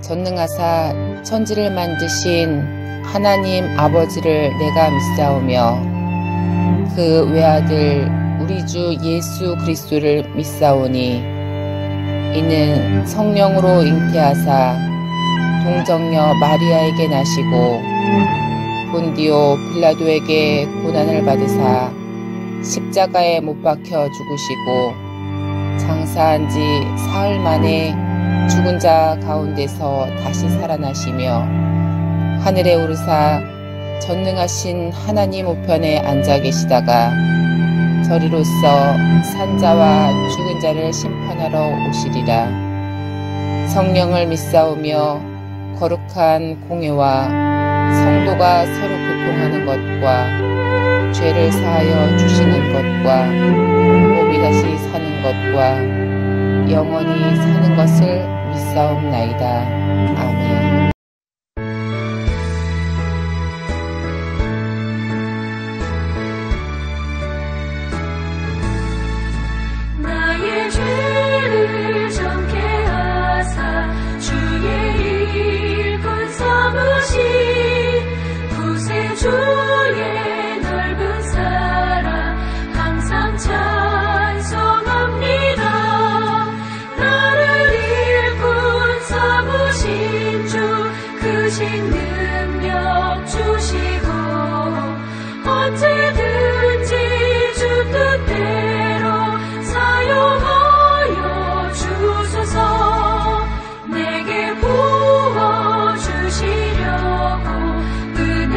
전능하사 천지를 만드신 하나님 아버지를 내가 믿사오며 그 외아들 우리 주 예수 그리스도를 믿사오니 이는 성령으로 잉태하사 동정녀 마리아에게 나시고 본디오 빌라도에게 고난을 받으사 십자가에 못 박혀 죽으시고 장사한 지 사흘 만에 죽은 자 가운데서 다시 살아나시며 하늘에 오르사 전능하신 하나님 우편에 앉아 계시다가 저리로서 산자와 죽은 자를 심판하러 오시리라. 성령을 믿사오며 거룩한 공회와 성도가 서로 교통하는 것과 죄를 사하여 주시는 것과 몸이 다시 사는 것과 영원히 사는 것을 믿사옵나이다. 아멘. 나의 죄를 정케 하사 주의 일꾼 삼으신 구세주의 넓은 사랑 항상 찬송합니다. 나를 일꾼 삼으신 주 크신 능력 주시고 언제든지 주 뜻대로 사용하여 주소서. 내게 부어주시려고 은혜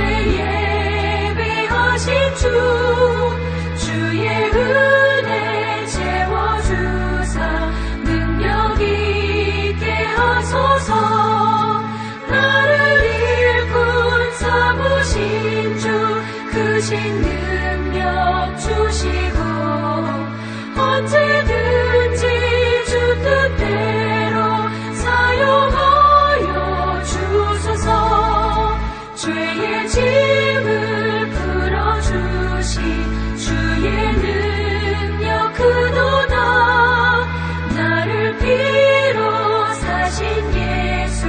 예배하신 주의 은혜 채워주사 능력 있게 하소서. 나를 일꾼 삼으신 주 크신 능력 주시고 언제든지 주 뜻대로 사용하여 주소서. 죄의 짐을 풀어주시 주의 능력 크도다. 나를 피로 사신 예수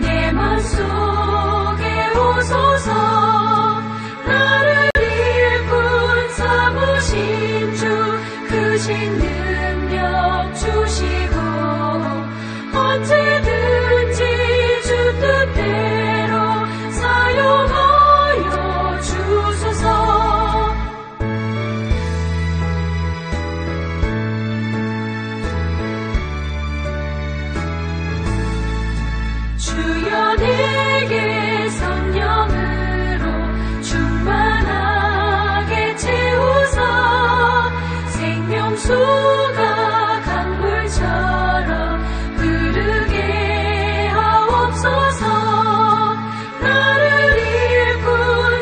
내 맘속에 오소서. 나를 일꾼 삼으신 주 크신 능력 주시고 언제든지 주 뜻대로 사용하여 주소서. 주여 내게 성령으로 충만하게 채우사 생명수가 강물처럼 흐르게 하옵소서. 나를 일꾼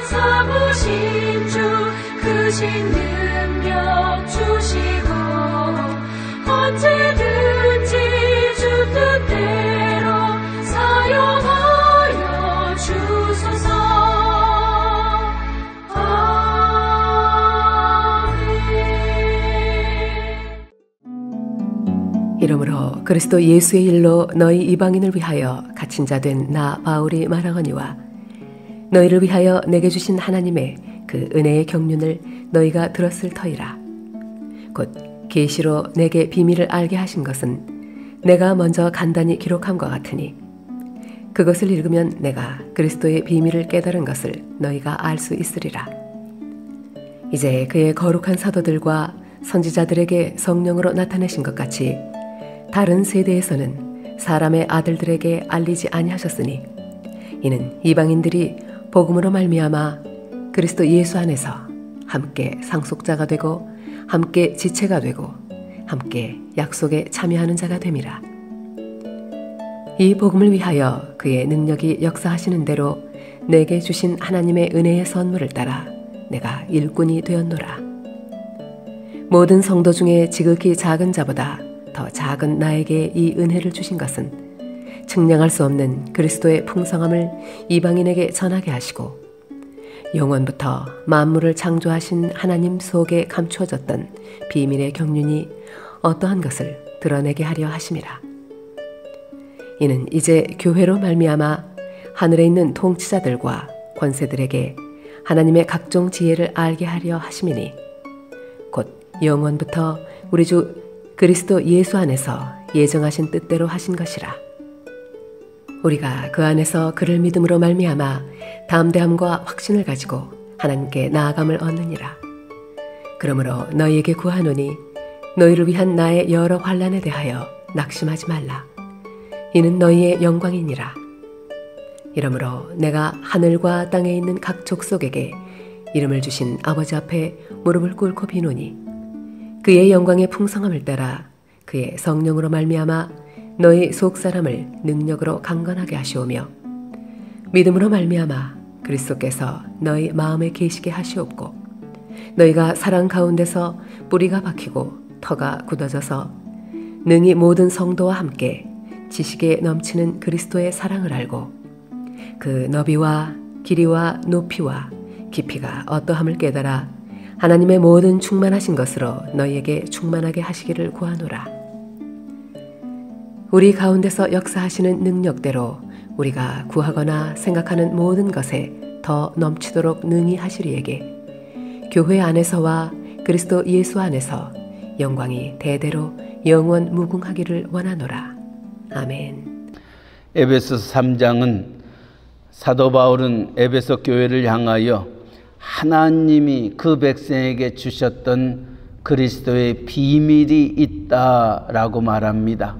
삼으신 주 크신 능력 주시고 언제든지 주 뜻대로 사용하여 주소서. 이러므로 그리스도 예수의 일로 너희 이방인을 위하여 갇힌 자 된 나 바울이 말하거니와 너희를 위하여 내게 주신 하나님의 그 은혜의 경륜을 너희가 들었을 터이라. 곧 계시로 내게 비밀을 알게 하신 것은 내가 먼저 간단히 기록함과 같으니 그것을 읽으면 내가 그리스도의 비밀을 깨달은 것을 너희가 알 수 있으리라. 이제 그의 거룩한 사도들과 선지자들에게 성령으로 나타내신 것 같이 다른 세대에서는 사람의 아들들에게 알리지 아니하셨으니 이는 이방인들이 복음으로 말미암아 그리스도 예수 안에서 함께 상속자가 되고 함께 지체가 되고 함께 약속에 참여하는 자가 됨이라. 이 복음을 위하여 그의 능력이 역사하시는 대로 내게 주신 하나님의 은혜의 선물을 따라 내가 일꾼이 되었노라. 모든 성도 중에 지극히 작은 자보다 더 작은 나에게 이 은혜를 주신 것은 측량할 수 없는 그리스도의 풍성함을 이방인에게 전하게 하시고 영원부터 만물을 창조하신 하나님 속에 감추어졌던 비밀의 경륜이 어떠한 것을 드러내게 하려 하심이라. 이는 이제 교회로 말미암아 하늘에 있는 통치자들과 권세들에게 하나님의 각종 지혜를 알게 하려 하심이니 곧 영원부터 우리 주 그리스도 예수 안에서 예정하신 뜻대로 하신 것이라. 우리가 그 안에서 그를 믿음으로 말미암아 담대함과 확신을 가지고 하나님께 나아감을 얻느니라. 그러므로 너희에게 구하노니 너희를 위한 나의 여러 환난에 대하여 낙심하지 말라. 이는 너희의 영광이니라. 이러므로 내가 하늘과 땅에 있는 각 족속에게 이름을 주신 아버지 앞에 무릎을 꿇고 비노니 그의 영광의 풍성함을 따라 그의 성령으로 말미암아 너희 속사람을 능력으로 강건하게 하시오며 믿음으로 말미암아 그리스도께서 너희 마음에 계시게 하시옵고 너희가 사랑 가운데서 뿌리가 박히고 터가 굳어져서 능히 모든 성도와 함께 지식에 넘치는 그리스도의 사랑을 알고 그 너비와 길이와 높이와 깊이가 어떠함을 깨달아 하나님의 모든 충만하신 것으로 너희에게 충만하게 하시기를 구하노라. 우리 가운데서 역사하시는 능력대로 우리가 구하거나 생각하는 모든 것에 더 넘치도록 능히 하시리에게 교회 안에서와 그리스도 예수 안에서 영광이 대대로 영원 무궁하기를 원하노라. 아멘. 에베소서 3장은 사도 바울은 에베소 교회를 향하여 하나님이 그 백성에게 주셨던 그리스도의 비밀이 있다라고 말합니다.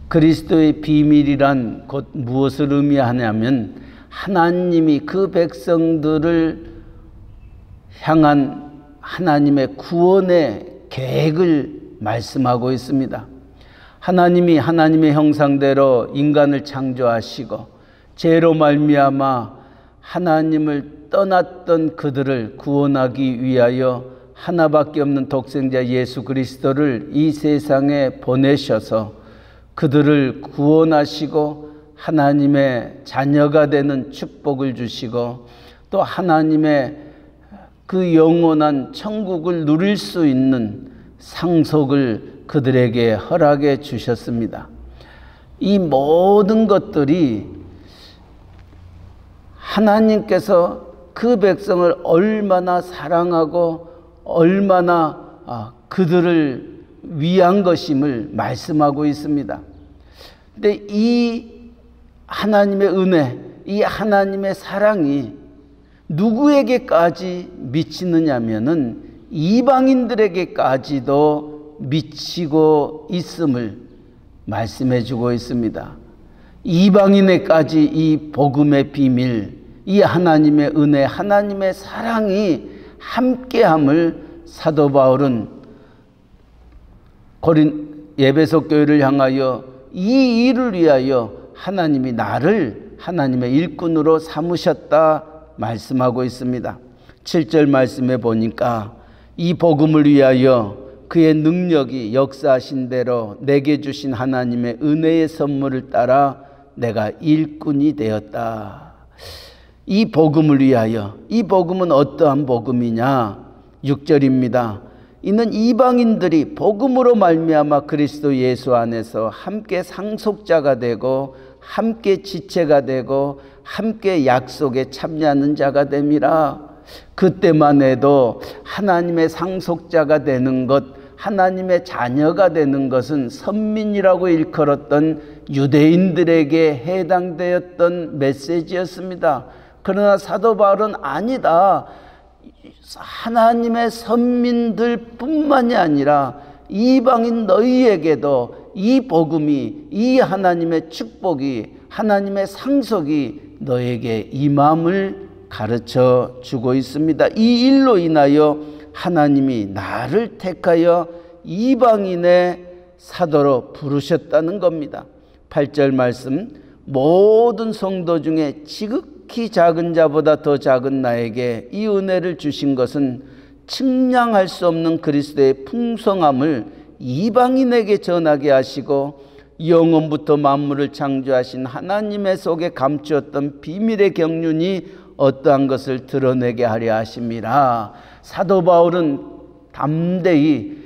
그리스도의 비밀이란 곧 무엇을 의미하냐면 하나님이 그 백성들을 향한 하나님의 구원의 계획을 말씀하고 있습니다. 하나님이 하나님의 형상대로 인간을 창조하시고 죄로 말미암아 하나님을 떠났던 그들을 구원하기 위하여 하나밖에 없는 독생자 예수 그리스도를 이 세상에 보내셔서 그들을 구원하시고 하나님의 자녀가 되는 축복을 주시고 또 하나님의 그 영원한 천국을 누릴 수 있는 상속을 그들에게 허락해 주셨습니다. 이 모든 것들이 하나님께서 그 백성을 얼마나 사랑하고 얼마나 그들을 위한 것임을 말씀하고 있습니다. 근데 이 하나님의 은혜, 이 하나님의 사랑이 누구에게까지 미치느냐면은 이방인들에게까지도 미치고 있음을 말씀해 주고 있습니다. 이방인에까지 이 복음의 비밀, 이 하나님의 은혜, 하나님의 사랑이 함께함을 사도 바울은 에베소 교회를 향하여 이 일을 위하여 하나님이 나를 하나님의 일꾼으로 삼으셨다 말씀하고 있습니다. 7절 말씀에 보니까 이 복음을 위하여 그의 능력이 역사하신 대로 내게 주신 하나님의 은혜의 선물을 따라 내가 일꾼이 되었다. 이 복음을 위하여, 이 복음은 어떠한 복음이냐? 6절입니다. 이는 이방인들이 복음으로 말미암아 그리스도 예수 안에서 함께 상속자가 되고 함께 지체가 되고 함께 약속에 참여하는 자가 됨이라. 그때만 해도 하나님의 상속자가 되는 것, 하나님의 자녀가 되는 것은 선민이라고 일컬었던 유대인들에게 해당되었던 메시지였습니다. 그러나 사도 바울은 아니다. 하나님의 선민들 뿐만이 아니라 이방인 너희에게도 이 복음이, 이 하나님의 축복이, 하나님의 상속이 너에게 임함을 가르쳐 주고 있습니다. 이 일로 인하여 하나님이 나를 택하여 이방인의 사도로 부르셨다는 겁니다. 8절 말씀, 모든 성도 중에 지극히 작은 자보다 더 작은 나에게 이 은혜를 주신 것은 측량할 수 없는 그리스도의 풍성함을 이방인에게 전하게 하시고 영원부터 만물을 창조하신 하나님의 속에 감추었던 비밀의 경륜이 어떠한 것을 드러내게 하려 하심이라. 사도 바울은 담대히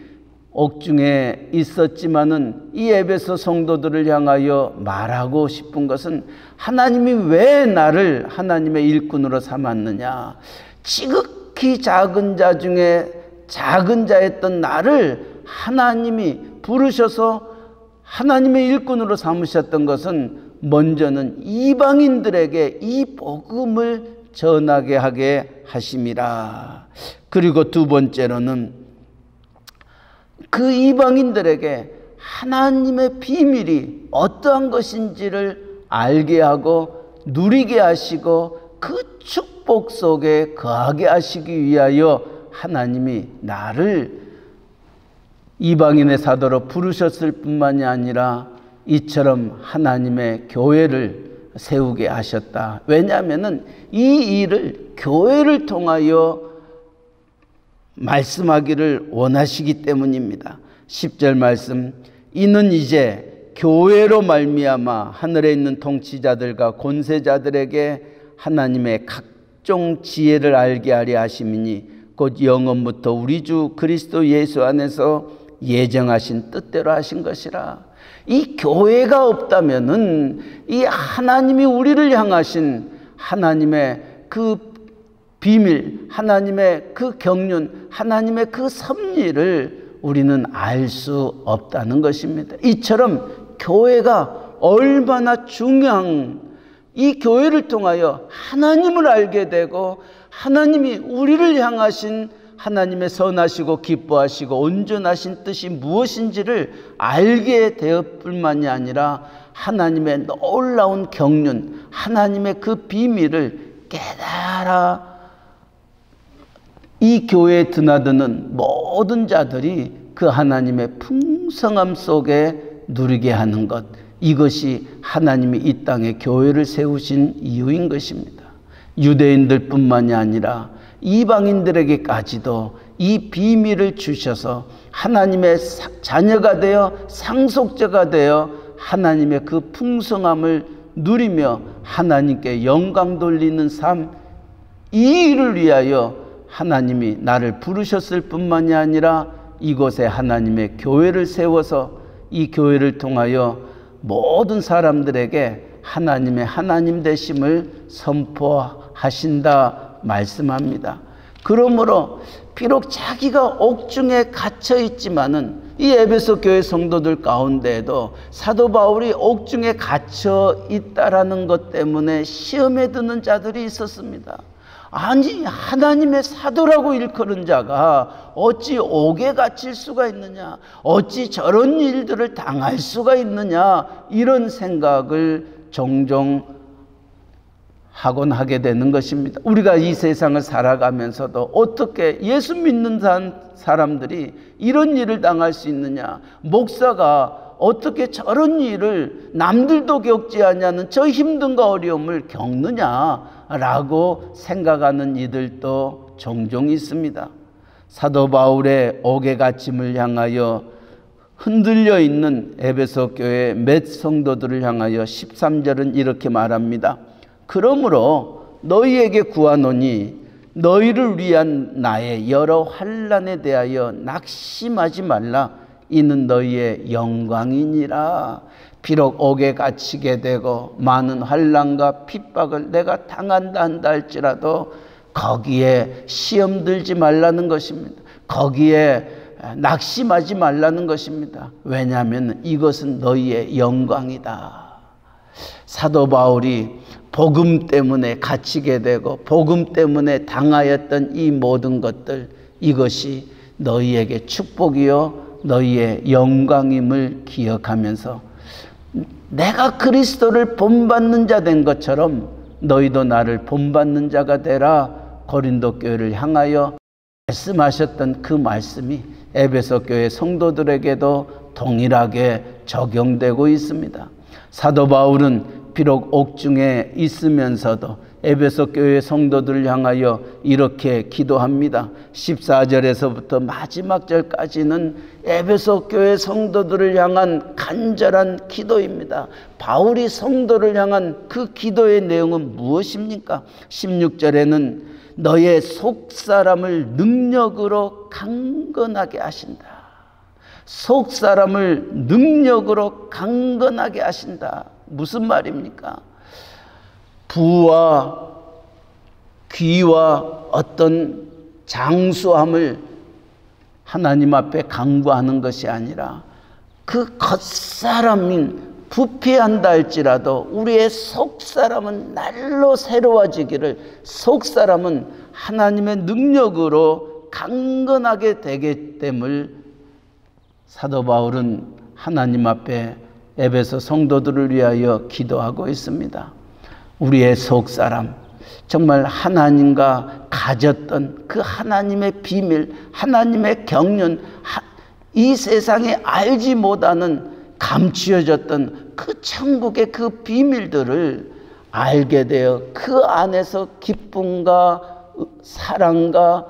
옥중에 있었지만은 이 에베소 성도들을 향하여 말하고 싶은 것은 하나님이 왜 나를 하나님의 일꾼으로 삼았느냐. 지극히 작은 자 중에 작은 자였던 나를 하나님이 부르셔서 하나님의 일꾼으로 삼으셨던 것은 먼저는 이방인들에게 이 복음을 전하게 하게 하심이라. 그리고 두 번째로는 그 이방인들에게 하나님의 비밀이 어떠한 것인지를 알게 하고 누리게 하시고 그 축복 속에 거하게 하시기 위하여 하나님이 나를 이방인의 사도로 부르셨을 뿐만이 아니라 이처럼 하나님의 교회를 세우게 하셨다. 왜냐하면 이 일을 교회를 통하여 말씀하기를 원하시기 때문입니다. 10절 말씀, 이는 이제 교회로 말미암아 하늘에 있는 통치자들과 권세자들에게 하나님의 각종 지혜를 알게 하려 하심이니 곧 영원부터 우리 주 그리스도 예수 안에서 예정하신 뜻대로 하신 것이라. 이 교회가 없다면은 이 하나님이 우리를 향하신 하나님의 그 비밀, 하나님의 그 경륜, 하나님의 그 섭리를 우리는 알 수 없다는 것입니다. 이처럼 교회가 얼마나 중요한, 이 교회를 통하여 하나님을 알게 되고 하나님이 우리를 향하신 하나님의 선하시고 기뻐하시고 온전하신 뜻이 무엇인지를 알게 되었을 뿐만이 아니라 하나님의 놀라운 경륜, 하나님의 그 비밀을 깨달아 이 교회에 드나드는 모든 자들이 그 하나님의 풍성함 속에 누리게 하는 것, 이것이 하나님이 이 땅에 교회를 세우신 이유인 것입니다. 유대인들 뿐만이 아니라 이방인들에게까지도 이 비밀을 주셔서 하나님의 자녀가 되어 상속자가 되어 하나님의 그 풍성함을 누리며 하나님께 영광 돌리는 삶, 이 일을 위하여 하나님이 나를 부르셨을 뿐만이 아니라 이곳에 하나님의 교회를 세워서 이 교회를 통하여 모든 사람들에게 하나님의 하나님 되심을 선포하신다 말씀합니다. 그러므로 비록 자기가 옥중에 갇혀 있지만은 이 에베소 교회 성도들 가운데에도 사도 바울이 옥중에 갇혀 있다라는 것 때문에 시험에 드는 자들이 있었습니다. 아니, 하나님의 사도라고 일컫는 자가 어찌 옥에 갇힐 수가 있느냐, 어찌 저런 일들을 당할 수가 있느냐, 이런 생각을 종종 하곤 하게 되는 것입니다. 우리가 이 세상을 살아가면서도 어떻게 예수 믿는 사람들이 이런 일을 당할 수 있느냐, 목사가 어떻게 저런 일을 남들도 겪지 않냐는 저 힘든가 어려움을 겪느냐라고 생각하는 이들도 종종 있습니다. 사도 바울의 옥에 갇힘을 향하여 흔들려 있는 에베소 교회 몇 성도들을 향하여 13절은 이렇게 말합니다. 그러므로 너희에게 구하노니 너희를 위한 나의 여러 환난에 대하여 낙심하지 말라. 이는 너희의 영광이니라. 비록 옥에 갇히게 되고 많은 환난과 핍박을 내가 당한다 한다 할지라도 거기에 시험 들지 말라는 것입니다. 거기에 낙심하지 말라는 것입니다. 왜냐하면 이것은 너희의 영광이다. 사도 바울이 복음 때문에 갇히게 되고 복음 때문에 당하였던 이 모든 것들, 이것이 너희에게 축복이요 너희의 영광임을 기억하면서 내가 그리스도를 본받는 자 된 것처럼 너희도 나를 본받는 자가 되라, 고린도 교회를 향하여 말씀하셨던 그 말씀이 에베소 교회 성도들에게도 동일하게 적용되고 있습니다. 사도 바울은 비록 옥중에 있으면서도 에베소 교회 성도들을 향하여 이렇게 기도합니다. 14절에서부터 마지막 절까지는 에베소 교회 성도들을 향한 간절한 기도입니다. 바울이 성도를 향한 그 기도의 내용은 무엇입니까? 16절에는 너의 속사람을 능력으로 강건하게 하신다. 속 사람을 능력으로 강건하게 하신다. 무슨 말입니까? 부와 귀와 어떤 장수함을 하나님 앞에 강구하는 것이 아니라 그 겉사람인 부패한다 할지라도 우리의 속사람은 날로 새로워지기를, 속사람은 하나님의 능력으로 강건하게 되게 됨을 사도 바울은 하나님 앞에 에베소 성도들을 위하여 기도하고 있습니다. 우리의 속사람, 정말 하나님과 가졌던 그 하나님의 비밀, 하나님의 경륜, 이 세상에 알지 못하는 감추어졌던 그 천국의 그 비밀들을 알게 되어 그 안에서 기쁨과 사랑과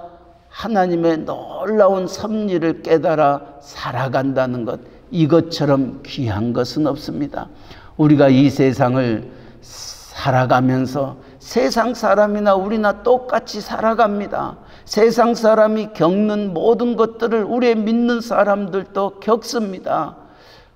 하나님의 놀라운 섭리를 깨달아 살아간다는 것, 이것처럼 귀한 것은 없습니다. 우리가 이 세상을 살아가면서 세상 사람이나 우리나 똑같이 살아갑니다. 세상 사람이 겪는 모든 것들을 우리의 믿는 사람들도 겪습니다.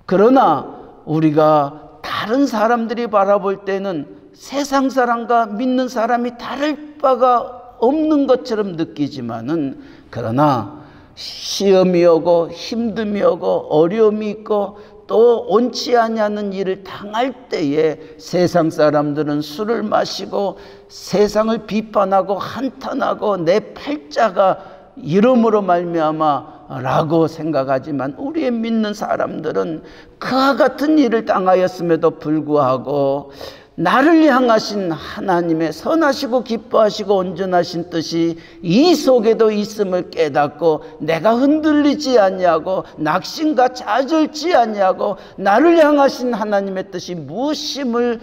그러나 우리가 다른 사람들이 바라볼 때는 세상 사람과 믿는 사람이 다를 바가 없는 것처럼 느끼지만은, 그러나 시험이 오고 힘듦이 오고 어려움이 있고 또 온치 아니하는 일을 당할 때에 세상 사람들은 술을 마시고 세상을 비판하고 한탄하고 내 팔자가 이름으로 말미암아 라고 생각하지만, 우리의 믿는 사람들은 그와 같은 일을 당하였음에도 불구하고 나를 향하신 하나님의 선하시고 기뻐하시고 온전하신 뜻이 이 속에도 있음을 깨닫고 내가 흔들리지 아니하고 낙심과 좌절지 아니하고 나를 향하신 하나님의 뜻이 무엇임을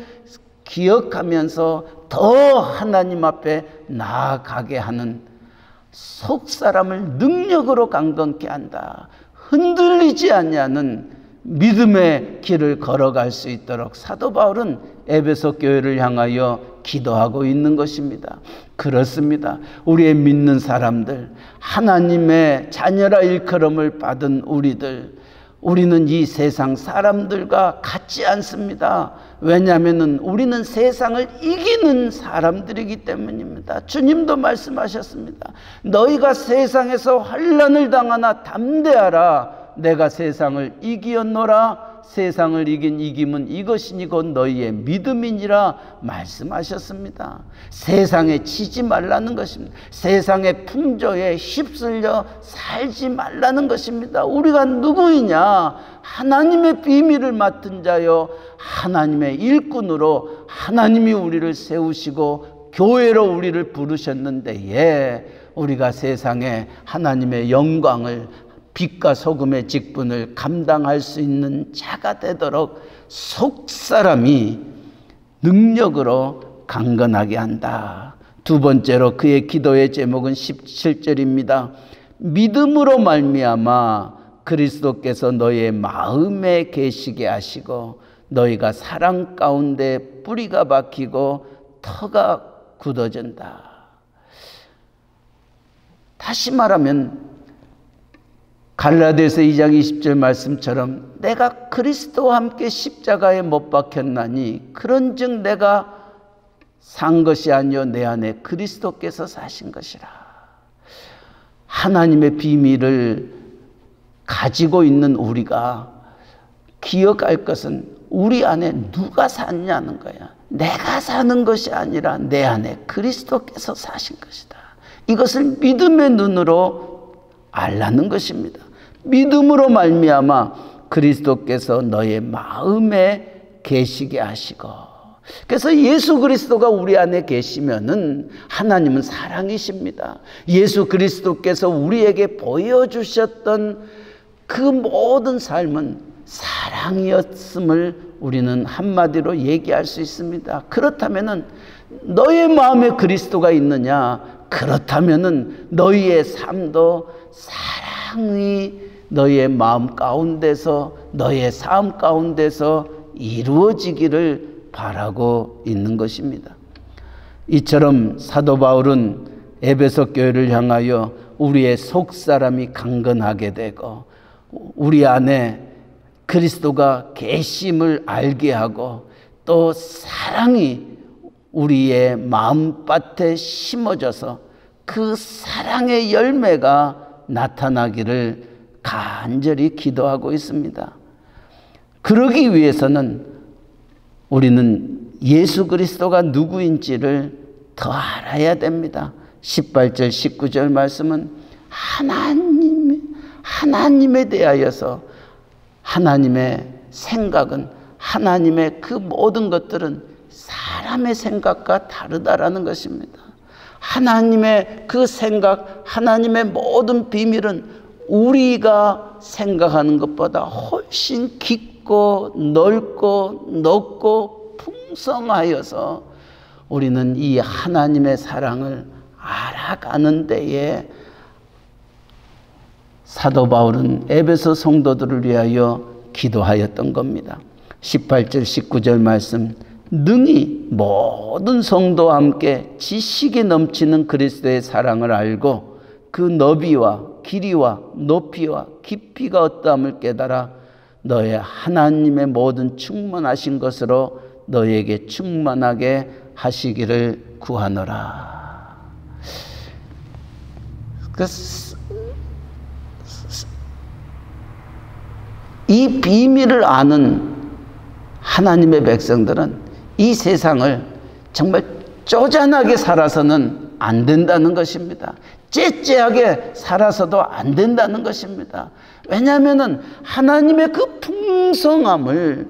기억하면서 더 하나님 앞에 나아가게 하는, 속사람을 능력으로 강건케 한다, 흔들리지 아니하는 믿음의 길을 걸어갈 수 있도록 사도 바울은 에베소 교회를 향하여 기도하고 있는 것입니다. 그렇습니다. 우리의 믿는 사람들, 하나님의 자녀라 일컬음을 받은 우리는 이 세상 사람들과 같지 않습니다. 왜냐하면 우리는 세상을 이기는 사람들이기 때문입니다. 주님도 말씀하셨습니다. 너희가 세상에서 환난을 당하나 담대하라. 내가 세상을 이기었노라. 세상을 이긴 이김은 이것이니 곧 너희의 믿음이니라 말씀하셨습니다. 세상에 치지 말라는 것입니다. 세상의 풍조에 휩쓸려 살지 말라는 것입니다. 우리가 누구이냐? 하나님의 비밀을 맡은 자요, 하나님의 일꾼으로 하나님이 우리를 세우시고 교회로 우리를 부르셨는데, 우리가 세상에 하나님의 영광을, 빛과 소금의 직분을 감당할 수 있는 자가 되도록 속사람이 능력으로 강건하게 한다. 두 번째로 그의 기도의 제목은 17절입니다. 믿음으로 말미암아 그리스도께서 너희의 마음에 계시게 하시고 너희가 사랑 가운데 뿌리가 박히고 터가 굳어진다. 다시 말하면 갈라디아서 2장 20절 말씀처럼 내가 그리스도와 함께 십자가에 못 박혔나니 그런즉 내가 산 것이 아니요 내 안에 그리스도께서 사신 것이라. 하나님의 비밀을 가지고 있는 우리가 기억할 것은 우리 안에 누가 사느냐는 거야. 내가 사는 것이 아니라 내 안에 그리스도께서 사신 것이다. 이것을 믿음의 눈으로 알라는 것입니다. 믿음으로 말미암아 그리스도께서 너의 마음에 계시게 하시고, 그래서 예수 그리스도가 우리 안에 계시면은 하나님은 사랑이십니다. 예수 그리스도께서 우리에게 보여주셨던 그 모든 삶은 사랑이었음을 우리는 한마디로 얘기할 수 있습니다. 그렇다면은 너의 마음에 그리스도가 있느냐? 그렇다면은 너희의 삶도 사랑이 너희의 마음 가운데서, 너희의 삶 가운데서 이루어지기를 바라고 있는 것입니다. 이처럼 사도 바울은 에베소 교회를 향하여 우리의 속사람이 강건하게 되고 우리 안에 그리스도가 계심을 알게 하고 또 사랑이 우리의 마음밭에 심어져서 그 사랑의 열매가 나타나기를 간절히 기도하고 있습니다. 그러기 위해서는 우리는 예수 그리스도가 누구인지를 더 알아야 됩니다. 18절 19절 말씀은 하나님에 대하여서 하나님의 생각은, 하나님의 그 모든 것들은 사람의 생각과 다르다라는 것입니다. 하나님의 그 생각, 하나님의 모든 비밀은 우리가 생각하는 것보다 훨씬 깊고 넓고 넓고 풍성하여서 우리는 이 하나님의 사랑을 알아가는 데에 사도 바울은 에베소 성도들을 위하여 기도하였던 겁니다. 18절 19절 말씀, 능히 모든 성도와 함께 지식이 넘치는 그리스도의 사랑을 알고 그 너비와 길이와 높이와 깊이가 어떠함을 깨달아 너의 하나님의 모든 충만하신 것으로 너에게 충만하게 하시기를 구하노라. 이 비밀을 아는 하나님의 백성들은 이 세상을 정말 쪼잔하게 살아서는 안 된다는 것입니다. 째째하게 살아서도 안 된다는 것입니다. 왜냐하면 하나님의 그 풍성함을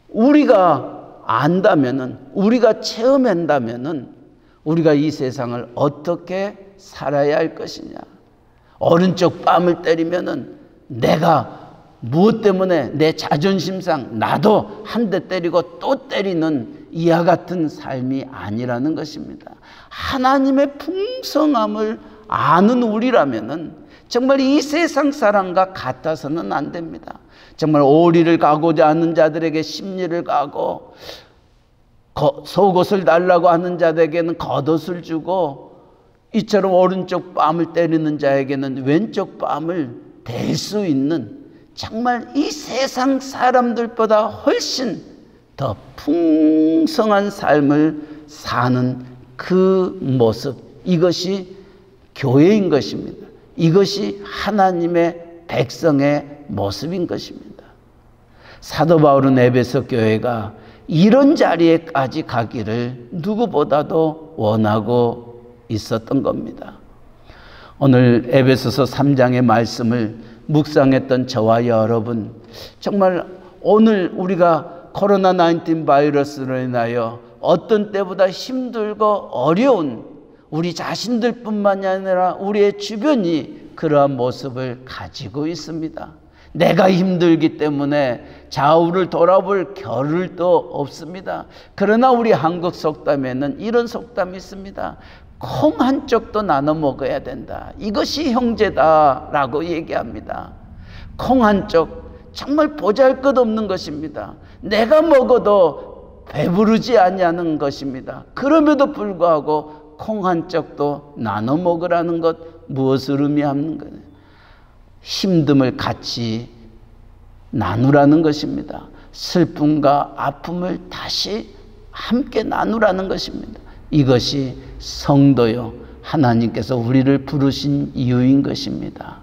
우리가 안다면은, 우리가 체험한다면은 우리가 이 세상을 어떻게 살아야 할 것이냐. 오른쪽 뺨을 때리면은 내가 무엇 때문에 내 자존심상 나도 한 대 때리고 또 때리는 이와 같은 삶이 아니라는 것입니다. 하나님의 풍성함을 아는 우리라면은 정말 이 세상 사람과 같아서는 안 됩니다. 정말 오리를 가고자 하는 자들에게 심리를 가고 속옷을 달라고 하는 자들에게는 겉옷을 주고 이처럼 오른쪽 뺨을 때리는 자에게는 왼쪽 뺨을 댈 수 있는, 정말 이 세상 사람들보다 훨씬 더 풍성한 삶을 사는 그 모습, 이것이 교회인 것입니다. 이것이 하나님의 백성의 모습인 것입니다. 사도 바울은 에베소 교회가 이런 자리에까지 가기를 누구보다도 원하고 있었던 겁니다. 오늘 에베소서 3장의 말씀을 묵상했던 저와 여러분, 정말 오늘 우리가 코로나19 바이러스로 인하여 어떤 때보다 힘들고 어려운 우리 자신들뿐만이 아니라 우리의 주변이 그러한 모습을 가지고 있습니다. 내가 힘들기 때문에 좌우를 돌아볼 겨를도 없습니다. 그러나 우리 한국 속담에는 이런 속담이 있습니다. 콩 한 쪽도 나눠 먹어야 된다. 이것이 형제다라고 얘기합니다. 콩 한 쪽, 정말 보잘것없는 것입니다. 내가 먹어도 배부르지 아니하는 것입니다. 그럼에도 불구하고 콩 한 쪽도 나눠 먹으라는 것, 무엇을 의미하는 거예요? 힘듦을 같이 나누라는 것입니다. 슬픔과 아픔을 다시 함께 나누라는 것입니다. 이것이 성도요, 하나님께서 우리를 부르신 이유인 것입니다.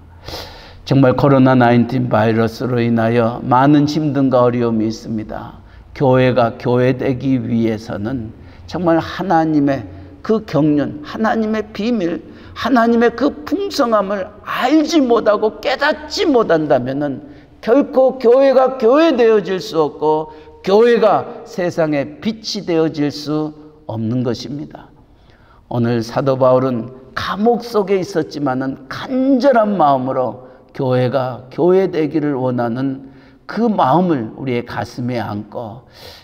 정말 코로나19 바이러스로 인하여 많은 힘듦과 어려움이 있습니다. 교회가 교회되기 위해서는 정말 하나님의 그 경륜, 하나님의 비밀, 하나님의 그 풍성함을 알지 못하고 깨닫지 못한다면은 결코 교회가 교회되어질 수 없고 교회가 세상의 빛이 되어질 수 없는 것입니다. 오늘 사도 바울은 감옥 속에 있었지만은 간절한 마음으로 교회가 교회되기를 원하는 그 마음을 우리의 가슴에 안고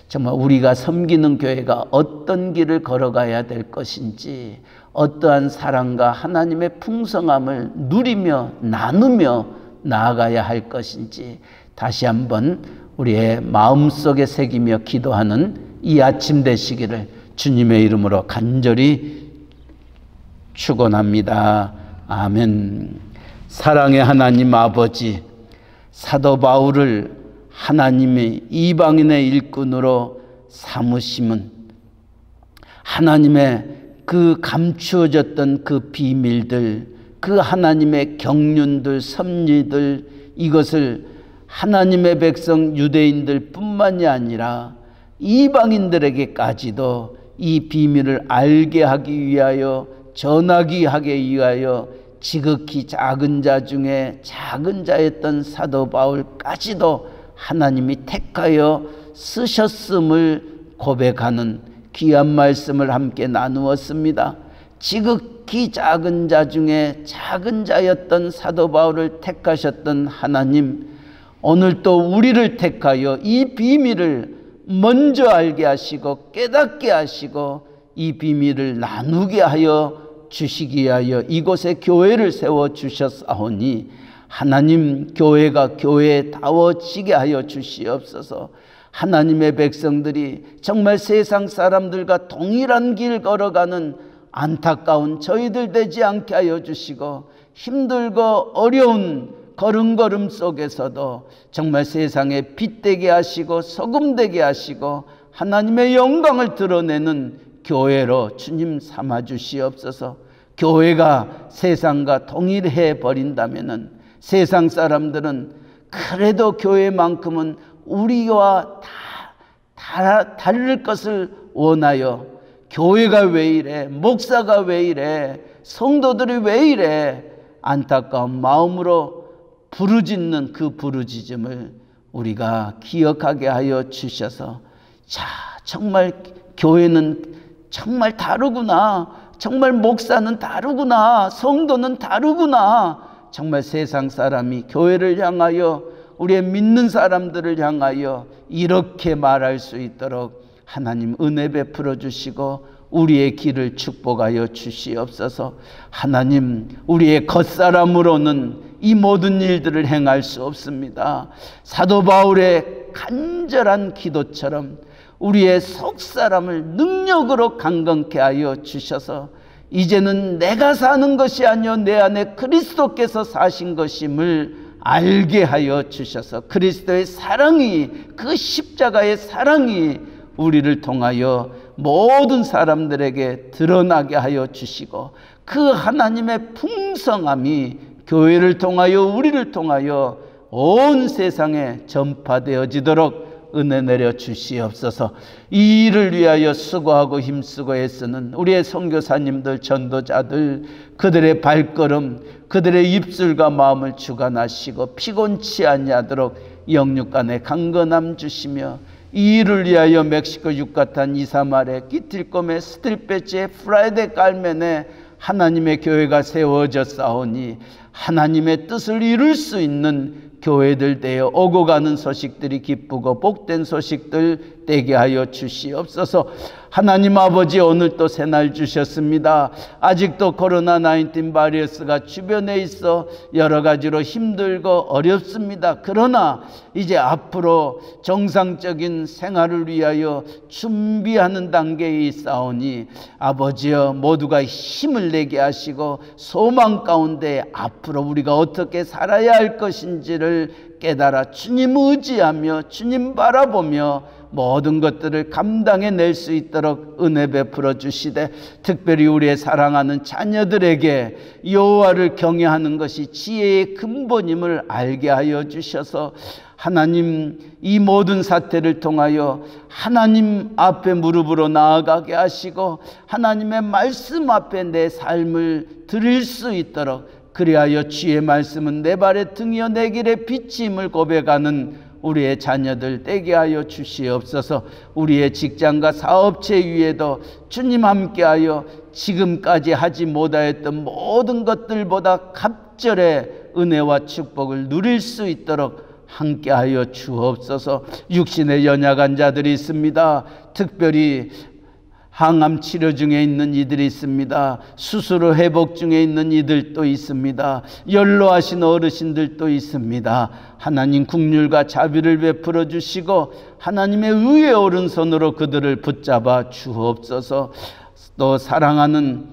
정말 우리가 섬기는 교회가 어떤 길을 걸어가야 될 것인지, 어떠한 사랑과 하나님의 풍성함을 누리며 나누며 나아가야 할 것인지 다시 한번 우리의 마음속에 새기며 기도하는 이 아침 되시기를 주님의 이름으로 간절히 축원합니다. 아멘. 사랑의 하나님 아버지, 사도 바울을 하나님의 이방인의 일꾼으로 삼으심은 하나님의 그 감추어졌던 그 비밀들, 그 하나님의 경륜들, 섭리들, 이것을 하나님의 백성 유대인들 뿐만이 아니라 이방인들에게까지도 이 비밀을 알게 하기 위하여, 전하기 하기 위하여 지극히 작은 자 중에 작은 자였던 사도 바울까지도 하나님이 택하여 쓰셨음을 고백하는 귀한 말씀을 함께 나누었습니다. 지극히 작은 자 중에 작은 자였던 사도 바울을 택하셨던 하나님, 오늘 또 우리를 택하여 이 비밀을 먼저 알게 하시고 깨닫게 하시고 이 비밀을 나누게 하여 주시기 위하여 이곳에 교회를 세워주셨사오니 하나님, 교회가 교회다워지게 하여 주시옵소서. 하나님의 백성들이 정말 세상 사람들과 동일한 길 걸어가는 안타까운 저희들 되지 않게 하여 주시고, 힘들고 어려운 걸음걸음 속에서도 정말 세상에 빛되게 하시고 소금되게 하시고 하나님의 영광을 드러내는 교회로 주님 삼아 주시옵소서. 교회가 세상과 동일해 버린다면은 세상 사람들은 그래도 교회만큼은 우리와 다를 것을 원하여, 교회가 왜 이래, 목사가 왜 이래, 성도들이 왜 이래, 안타까운 마음으로 부르짖는 그 부르짖음을 우리가 기억하게 하여 주셔서, 자, 정말 교회는 정말 다르구나, 정말 목사는 다르구나, 성도는 다르구나, 정말 세상 사람이 교회를 향하여, 우리의 믿는 사람들을 향하여 이렇게 말할 수 있도록 하나님 은혜 베풀어 주시고 우리의 길을 축복하여 주시옵소서. 하나님, 우리의 겉사람으로는 이 모든 일들을 행할 수 없습니다. 사도 바울의 간절한 기도처럼 우리의 속사람을 능력으로 강건케 하여 주셔서 이제는 내가 사는 것이 아니요 내 안에 그리스도께서 사신 것임을 알게 하여 주셔서 그리스도의 사랑이, 그 십자가의 사랑이 우리를 통하여 모든 사람들에게 드러나게 하여 주시고, 그 하나님의 풍성함이 교회를 통하여, 우리를 통하여 온 세상에 전파되어지도록 은혜 내려 주시옵소서. 이 일을 위하여 수고하고 힘쓰고 애쓰는 우리의 선교사님들, 전도자들, 그들의 발걸음, 그들의 입술과 마음을 주관하시고 피곤치 아니하도록 영육간에 강건함 주시며, 이 일을 위하여 멕시코 유카탄 이사말에 끼틸콤에 스틸페치에 프라이데 깔멘에 하나님의 교회가 세워졌사오니 하나님의 뜻을 이룰 수 있는 교회들 되어 오고 가는 소식들이 기쁘고 복된 소식들 되게 하여 주시옵소서. 하나님 아버지, 오늘 또 새날 주셨습니다. 아직도 코로나19 바이러스가 주변에 있어 여러 가지로 힘들고 어렵습니다. 그러나 이제 앞으로 정상적인 생활을 위하여 준비하는 단계에 있사오니 아버지여, 모두가 힘을 내게 하시고 소망 가운데 앞으로 우리가 어떻게 살아야 할 것인지를 깨달아 주님 의지하며 주님 바라보며 모든 것들을 감당해낼 수 있도록 은혜 베풀어 주시되, 특별히 우리의 사랑하는 자녀들에게 여호와를 경외하는 것이 지혜의 근본임을 알게 하여 주셔서 하나님, 이 모든 사태를 통하여 하나님 앞에 무릎으로 나아가게 하시고 하나님의 말씀 앞에 내 삶을 드릴 수 있도록, 그리하여 주의 말씀은 내 발의 등이요 내 길의 빛임을 고백하는 우리의 자녀들 되게 하여 주시옵소서. 우리의 직장과 사업체 위에도 주님 함께하여 지금까지 하지 못하였던 모든 것들보다 갑절의 은혜와 축복을 누릴 수 있도록 함께하여 주옵소서. 육신에 연약한 자들이 있습니다. 특별히 항암 치료 중에 있는 이들이 있습니다. 수술 후 회복 중에 있는 이들도 있습니다. 연로하신 어르신들도 있습니다. 하나님 긍휼과 자비를 베풀어 주시고 하나님의 의의 오른손으로 그들을 붙잡아 주옵소서. 또 사랑하는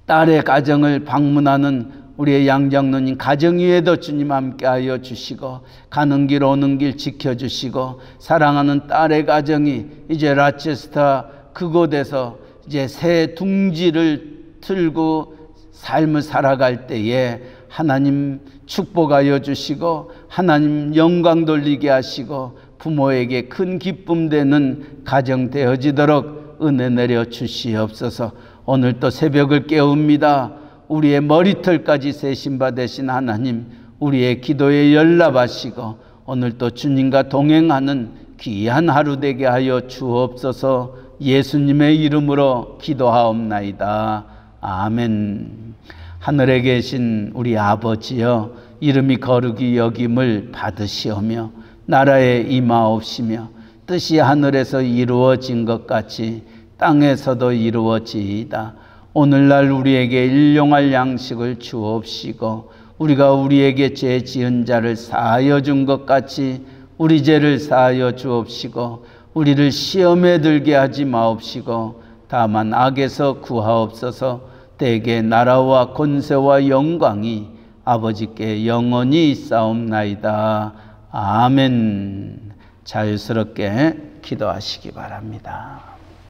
딸의 가정을 방문하는 우리의 양장로님 가정 위에도 주님 함께하여 주시고 가는 길 오는 길 지켜주시고 사랑하는 딸의 가정이 이제 라체스터 그곳에서 이제 새 둥지를 틀고 삶을 살아갈 때에 하나님 축복하여 주시고 하나님 영광 돌리게 하시고 부모에게 큰 기쁨 되는 가정 되어지도록 은혜 내려 주시옵소서. 오늘 또 새벽을 깨웁니다. 우리의 머리털까지 세심받으신 하나님, 우리의 기도에 연락하시고 오늘 또 주님과 동행하는 귀한 하루 되게 하여 주옵소서. 예수님의 이름으로 기도하옵나이다. 아멘. 하늘에 계신 우리 아버지여, 이름이 거룩히 여김을 받으시오며 나라에 임하옵시며 뜻이 하늘에서 이루어진 것 같이 땅에서도 이루어지이다. 오늘날 우리에게 일용할 양식을 주옵시고 우리가 우리에게 죄 지은 자를 사하여 준 것 같이 우리 죄를 사하여 주옵시고 우리를 시험에 들게 하지 마옵시고 다만 악에서 구하옵소서. 대개 나라와 권세와 영광이 아버지께 영원히 있사옵나이다. 아멘. 자유스럽게 기도하시기 바랍니다.